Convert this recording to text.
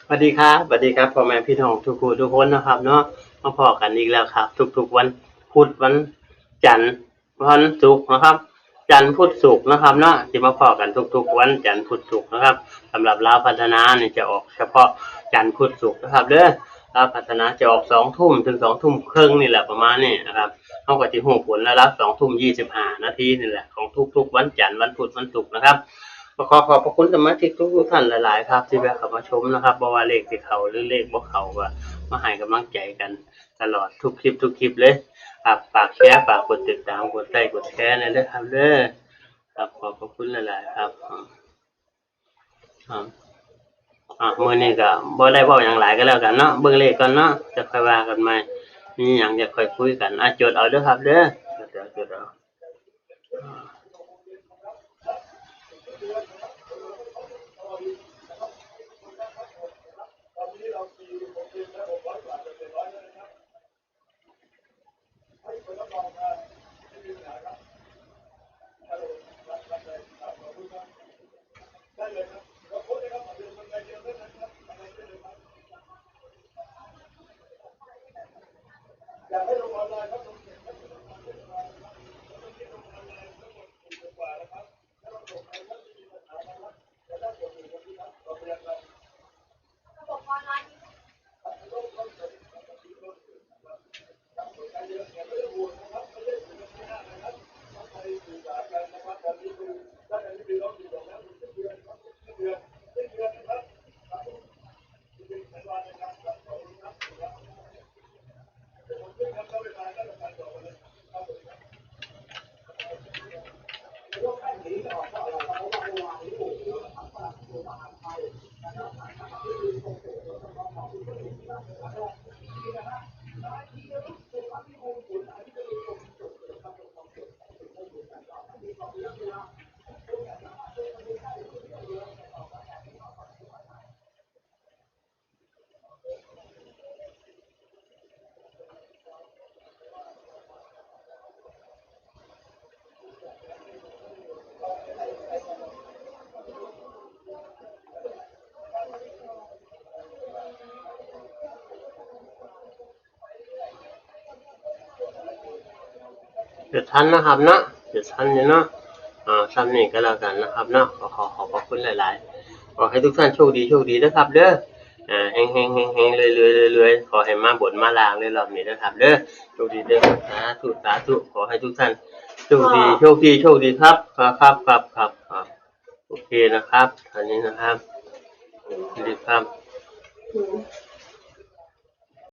สวัสดีครับสวัสดีครับพ่อแม่พี่น้องทุกผู้ทุกคนนะครับเนาะมาพอกันอีกแล้วครับทุกๆวันพุธวันจันทร์วันศุกร์นะครับจันทร์พุธศุกร์นะครับเนาะที่มาพอกันทุกๆวันจันทร์พุธศุกร์นะครับสำหรับลาวพัฒนาเนี่ยจะออกเฉพาะจันทร์พุธศุกร์นะครับเด้อลาวพัฒนาจะออก2 ทุ่มถึง2 ทุ่มครึ่งนี่แหละประมาณนี้นะครับเขาก็จะหูผลแล้วรับ2 ทุ่ม 25 นาทีนี่แหละของทุกๆวันจันทร์วันพุธวันศุกร์นะครับขอขอบพระคุณสมาชิกทุกท่านหลายๆครับที่แวะเข้ามาชมนะครับบ่ว่าเลขสิเข้าหรือเลขบ่เข้าก็มาให้กำลังใจกันตลอดทุกคลิปเลยครับฝากแชร์ฝากกดติดตามกดไลค์กดแชร์นะเด้อครับเด้อครับขอบพระคุณหลายๆครับมื้อนี้ก็บ่ได้เว้าหยังหลายก็แล้วกันเนาะเบิ่งเลขก่อนเนาะจะค่อยว่ากันใหม่มีหยังจะค่อยคุยกันจดเอาเด้อครับเด้อจดเอาจดทันนะครับเนาะจดทันอยู่เนาะซ้ำนี่ก็แล้วกันนะครับเนาะขอขอบคุณหลายๆขอให้ทุกท่านโชคดีนะครับเด้อเฮงรวยขอให้มาบนมาลางในรอบนี้นะครับเด้อโชคดีเด้อสาธุขอให้ทุกท่านโชคดีครับครับโอเคนะครับอันนี้นะครับดีครับ